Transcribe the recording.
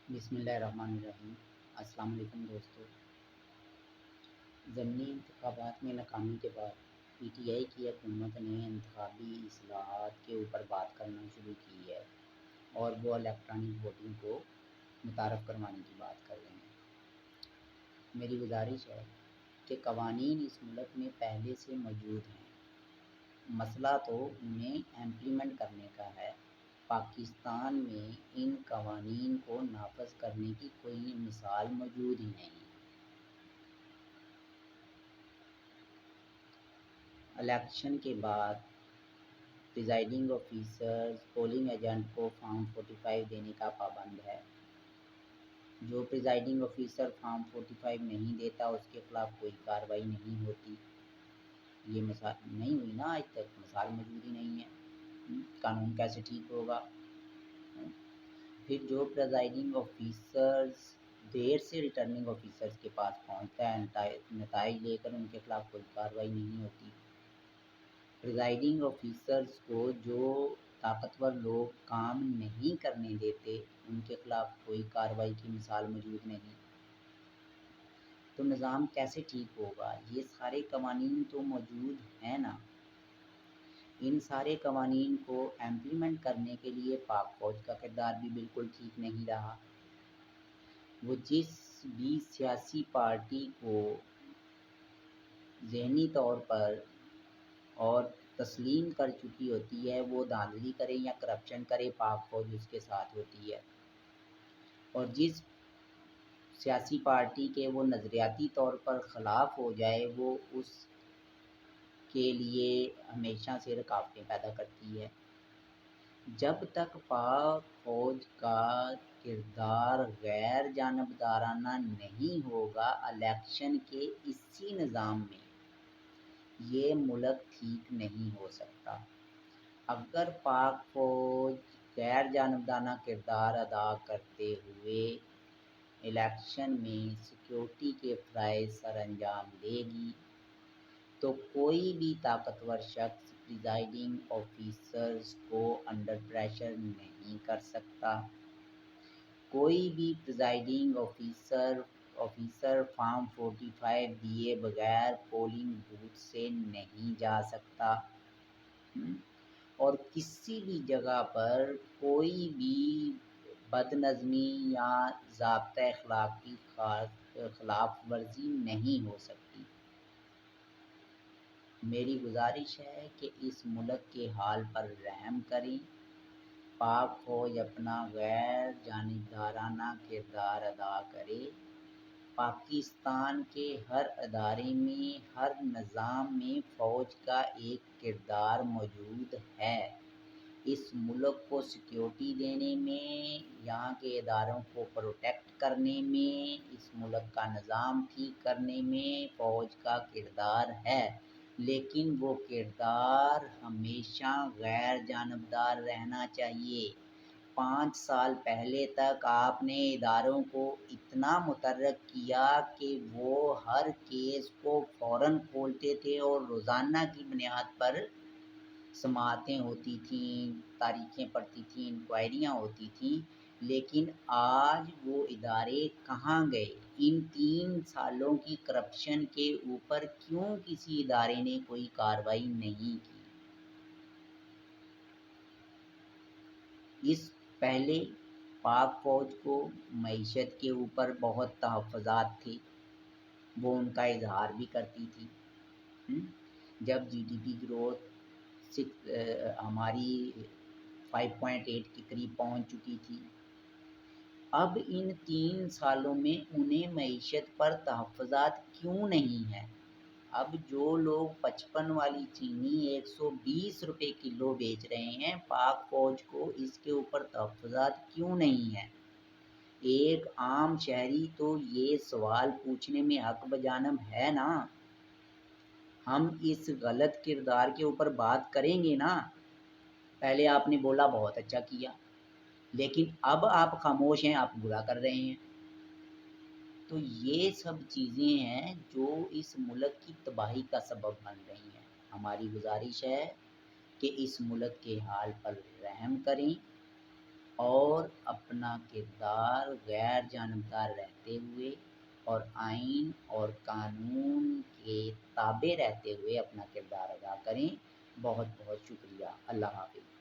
بسم اللہ الرحمن الرحیم۔ السلام علیکم دوستو۔ ضمنی انتخابات میں ناکامی کے بعد پی ٹی آئی کی حکومت نے انتخابی اصلاحات کے اوپر بات کرنا شروع کی ہے اور وہ الیکٹرانک ووٹنگ کو متعارف کروانے کی بات کر رہے ہیں۔ میری گزارش ہے کہ قوانین اس ملک میں پہلے سے موجود ہیں، مسئلہ تو انہیں امپلیمنٹ کرنے کا ہے۔ پاکستان میں ان قوانین کو نافذ کرنے کی کوئی مثال موجود ہی نہیں۔ الیکشن کے بعد پریزائڈنگ آفیسر پولنگ ایجنٹ کو فارم 45 دینے کا پابند ہے۔ جو پریزائڈنگ آفیسر فارم 45 نہیں دیتا اس کے خلاف کوئی کارروائی نہیں ہوتی۔ یہ مثال نہیں ہوئی نا، آج تک مثال موجود ہی نہیں ہے، قانون کیسے ٹھیک ہوگا؟ پھر جو پریزائڈنگ آفیسرز دیر سے ریٹرننگ آفیسرز کے پاس پہنچتا ہے نتائج لے کر، ان کے خلاف کوئی کارروائی نہیں ہوتی۔ پریزائڈنگ آفیسرز کو جو طاقتور لوگ کام نہیں کرنے دیتے ان کے خلاف کوئی کارروائی کی مثال موجود نہیں۔ تو نظام کیسے ٹھیک ہوگا؟ یہ سارے قوانین تو موجود ہیں نا۔ ان سارے قوانین کو امپلیمنٹ کرنے کے لیے پاک فوج کا کردار بھی بالکل ٹھیک نہیں رہا۔ وہ جس بھی سیاسی پارٹی کو ذہنی طور پر اور تسلیم کر چکی ہوتی ہے، وہ دھاندلی کرے یا کرپشن کرے، پاک فوج اس کے ساتھ ہوتی ہے۔ اور جس سیاسی پارٹی کے وہ نظریاتی طور پر خلاف ہو جائے، وہ اس کے لیے ہمیشہ سے رکاوٹیں پیدا کرتی ہے۔ جب تک پاک فوج کا کردار غیر جانبدارانہ نہیں ہوگا، الیکشن کے اسی نظام میں یہ ملک ٹھیک نہیں ہو سکتا۔ اگر پاک فوج غیر جانبدارانہ کردار ادا کرتے ہوئے الیکشن میں سیکیورٹی کے فرائض سر انجام دے گی تو کوئی بھی طاقتور شخص پریزائڈنگ آفیسرز کو انڈر پریشر نہیں کر سکتا۔ کوئی بھی پریزائڈنگ آفیسر فارم 45 دیے بغیر پولنگ بوتھ سے نہیں جا سکتا، اور کسی بھی جگہ پر کوئی بھی بد نظمی یا ضابطۂ اخلاق کی خلاف ورزی نہیں ہو سکتی۔ میری گزارش ہے کہ اس ملک کے حال پر رحم کریں۔ پاک فوج اپنا غیر جانبدارانہ کردار ادا کرے۔ پاکستان کے ہر ادارے میں، ہر نظام میں فوج کا ایک کردار موجود ہے۔ اس ملک کو سیکیورٹی دینے میں، یہاں کے اداروں کو پروٹیکٹ کرنے میں، اس ملک کا نظام ٹھیک کرنے میں فوج کا کردار ہے، لیکن وہ کردار ہمیشہ غیر جانبدار رہنا چاہیے۔ 5 سال پہلے تک آپ نے اداروں کو اتنا متحرک کیا کہ وہ ہر کیس کو فوراً کھولتے تھے اور روزانہ کی بنیاد پر سماعتیں ہوتی تھیں، تاریخیں پڑتی تھیں، انکوائریاں ہوتی تھیں، لیکن آج وہ ادارے کہاں گئے؟ ان 3 سالوں کی کرپشن کے اوپر کیوں کسی ادارے نے کوئی کارروائی نہیں کی؟ اس پہلے پاک فوج کو معیشت کے اوپر بہت تحفظات تھے، وہ ان کا اظہار بھی کرتی تھی۔ جب جی ڈی پی گروتھ ہماری 5.8 کے قریب پہنچ چکی تھی، اب ان 3 سالوں میں انہیں معیشت پر تحفظات کیوں نہیں ہیں؟ اب جو لوگ 55 والی چینی 120 روپے کلو بیچ رہے ہیں، پاک فوج کو اس کے اوپر تحفظات کیوں نہیں ہیں؟ ایک عام شہری تو یہ سوال پوچھنے میں حق بجانب ہے نا۔ ہم اس غلط کردار کے اوپر بات کریں گے نا۔ پہلے آپ نے بولا بہت اچھا کیا، لیکن اب آپ خاموش ہیں، آپ برا کر رہے ہیں۔ تو یہ سب چیزیں ہیں جو اس ملک کی تباہی کا سبب بن رہی ہیں۔ ہماری گزارش ہے کہ اس ملک کے حال پر رحم کریں۔ اور اپنا کردار غیر جانبدار رہتے ہوئے اور آئین اور قانون کے تابع رہتے ہوئے اپنا کردار ادا کریں۔ بہت بہت شکریہ۔ اللہ حافظ۔